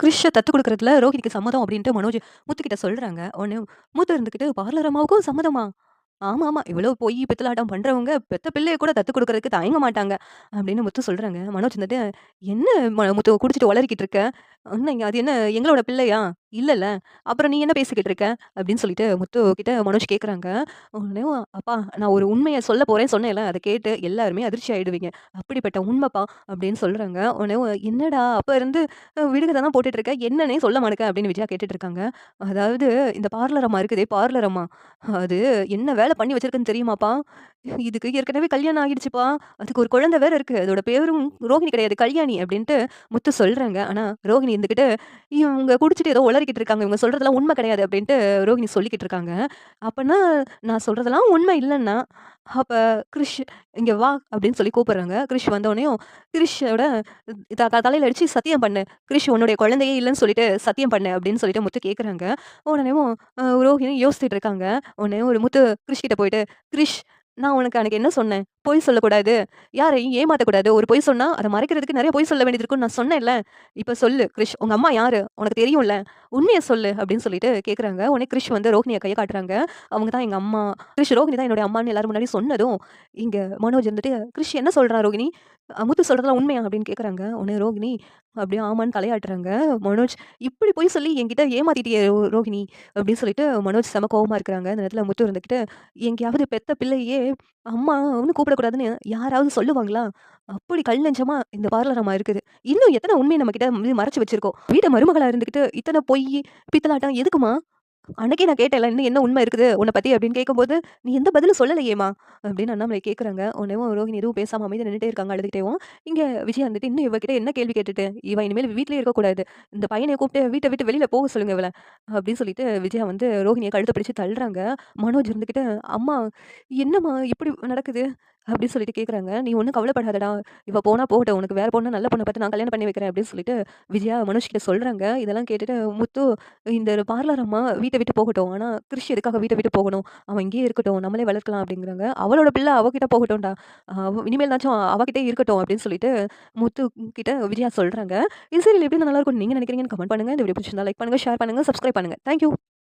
கிரிஷ்ஷ தத்து குடுக்குறதுல ரோஹிணிக்கு சம்மதம் அப்டின்ட்டு மனோஜ் முத்துக்கிட்ட சொல்றாங்க. உடனே மூத்த இருந்துகிட்டு பார்லர் அம்மாவுக்கும் சம்மதமா? ஆமாமா. இவ்ளோ பொய் பித்தலாட்டம் பண்றவங்க பெத்த பிள்ளைய கூட தத்து குடுக்குறதுக்கு தயங்க மாட்டாங்க. அப்டின்னு முத்து சொல்றாங்க. மனோஜ் வந்துட்டு, "என்ன முத்து குடிச்சிட்டு ஒளறிக்கிட்டு இருக்க? என்னங்க அது என்ன எங்களோட பிள்ளையா? இல்லல்ல. அப்புறம் நீ என்ன பேசிக்கிட்டு இருக்க?" அப்டின்னு சொல்லிட்டு முத்து கிட்ட மனோஜ் கேட்கறாங்க. உடனே "அப்பா நான் ஒரு உண்மைய சொல்ல போறேன்னு சொன்னேன்ல. அத கேட்டு எல்லாருமே அதிர்ச்சி ஆயிடுவீங்க. அப்படிப்பட்ட உண்மைப்பா" அப்டின்னு சொல்றாங்க. உடனே "என்னடா அப்ப இருந்து விடுகதை தான் போட்டுட்டு இருக்க. என்னன்னே சொல்ல மாட்டேக்க" அப்படின்னு விஜயா கேட்டுட்டு இருக்காங்க. அதாவது இந்த பார்லர் அம்மா இருக்குதே, பார்லர் அம்மா. அது என்ன வேலை பண்ணி வச்சிருக்குன்னு தெரியுமாப்பா? இதுக்கு ஏற்கனவே கல்யாணம் ஆகிடுச்சுப்பா. அதுக்கு ஒரு குழந்தை வேற இருக்கு. அதோட பேரும் ரோஹிணி கிடையாது, கல்யாணி அப்படின்ட்டு முத்து சொல்றாங்க. ஆனா ரோஹிணி இருந்துகிட்டு, இவங்க குடிச்சிட்டு ஏதோ உளறிக்கிட்டு இருக்காங்க. இவங்க சொல்றதெல்லாம் உண்மை கிடையாது அப்படின்ட்டு ரோஹிணி சொல்லிக்கிட்டு இருக்காங்க. அப்பன்னா நான் சொல்றதெல்லாம் உண்மை இல்லன்னா, அப்ப கிரிஷ் இங்க வா அப்படின்னு சொல்லி கூப்பிடுறாங்க. கிரிஷ் வந்தோனயும், கிரிஷோட தலையில அடிச்சு சத்தியம் பண்ணு. கிரிஷ் உன்னுடைய குழந்தையே இல்லன்னு சொல்லிட்டு சத்தியம் பண்ணு அப்படின்னு சொல்லிட்டு முத்து கேட்கறாங்க. உடனேவும் ரோஹிணி யோசிச்சுட்டு இருக்காங்க. உடனே ஒரு முத்து கிரிஷ் கிட்ட போயிட்டு, "கிரிஷ் நான் உனக்கு அன்னைக்கு என்ன சொன்னேன்? பொய் சொல்லக்கூடாது. யாரையும் ஏமாத்தக்கூடாது. ஒரு பொய் சொன்னா அத மறைக்கிறதுக்கு நெறைய பொய் சொல்ல வேண்டியது இருக்குன்னு நான் சொன்னேன்ல. இப்ப சொல்லு கிரிஷ். உங்க அம்மா யாரு? உனக்கு தெரியும்ல. உண்மைய சொல்லு" அப்படின்னு சொல்லிட்டு கேட்கறாங்க. உடனே கிரிஷ் வந்து ரோஹிணிய கைய காட்டுறாங்க. அவங்க தான் எங்க அம்மா. கிரிஷ் ரோஹிணி தான் என்னுடைய அம்மான்னு எல்லாரும் முன்னாடி சொன்னதும், இங்க மனோஜ் வந்துட்டு, "கிரிஷ் என்ன சொல்றான் ரோகிணி? முத்து சொல்றதெல்லாம் உண்மையா?" அப்படின்னு கேட்கறாங்க. உடனே ரோகிணி அப்படியே ஆமான்னு தலையாட்டுறாங்க. மனோஜ், "இப்படி பொய் சொல்லி என்கிட்ட ஏமாத்திட்டியே ரோகிணி" அப்படின்னு சொல்லிட்டு மனோஜ் செம கோவமா இருக்கிறாங்க. அந்த நேரத்துல முத்து இருந்துகிட்டு, எங்கேயாவது பெத்த பிள்ளையே அம்மான்னு கூப்பிடக்கூடாதுன்னு யாராவது சொல்லுவாங்களா? அப்படி கல் நெஞ்சமா இந்த பார்லர் அம்மா இருக்குது. இன்னும் எத்தன உண்மைய நம்மகிட்ட மறைச்சு வச்சிருக்கோம். வீட்டு மருமகளா இருந்துகிட்டு இத்தன பொய், பித்தலாட்டம் எதுக்குமா? அன்னைக்கே நான் கேட்டேன்ல, "இன்னும் என்ன உண்மை இருக்குது உன்ன பத்தி?" அப்படின்னு கேட்கும்போது, "நீ எந்த பதிலும் சொல்லலையேம்மா" அப்படின்னு அண்ணாமலை கேட்கறாங்க. உடனேவும் ரோஹிணி எதுவும் பேசாம அமைதியா நின்னுட்டே இருக்காங்க அழுதுகிட்டேவும். இங்க விஜயா வந்துட்டு, "இன்னும் இவகிட்ட என்ன கேள்வி கேட்டுட்டு? இவ இனிமேல் வீட்லயே இருக்கக்கூடாது. இந்த பையனைய கூப்பிட்டு வீட்ட விட்டு வெளியில போக சொல்லுங்க இவள" அப்படின்னு சொல்லிட்டு விஜயா வந்து ரோஹிணிய கழுத்த பிடிச்சு தள்ளுறாங்க. மனோஜ் இருந்துகிட்டு, "அம்மா என்னம்மா இப்படி நடக்குது?" அப்படின்னு சொல்லிட்டு கேட்கறாங்க. "நீ ஒண்ணும் கவலைப்படாதடா. இவ போனா போகட்டும். உனக்கு வேற பொண்ணு நல்ல பொண்ண பார்த்து நான் கல்யாணம் பண்ணி வைக்கிறேன்" அப்படின்னு சொல்லிட்டு விஜயா மனோஜ் கிட்ட சொல்றாங்க. இதெல்லாம் கேட்டுட்டு முத்து இந்த பார்லர் அம்மா வீட்ட விட்டு போகட்டும். ஆனா, கிரிஷ் எதுக்காக வீட்ட விட்டு போகணும்? அவன் இங்கேயே இருக்கட்டும். நம்மளே வளர்க்கலாம் அப்படிங்கிறாங்க. அவளோட பிள்ளை அவகிட்ட போகட்டும்டா. இனிமேல்னாச்சும் அவகிட்டயே இருக்கட்டும் அப்படின்னு சொல்லிட்டு முத்து கிட்ட விஜயா சொல்றாங்க. இந்த சீரியல் எப்படி நல்லா இருக்கும்னு நீங்க நினைக்கிறீங்கன்னு கமெண்ட் பண்ணுங்க. இந்த வீடியோ பிடிச்சிருந்தா லைக் பண்ணுங்க, ஷேர் பண்ணுங்க, சப்ஸ்கிரைப் பண்ணுங்க. Thank you.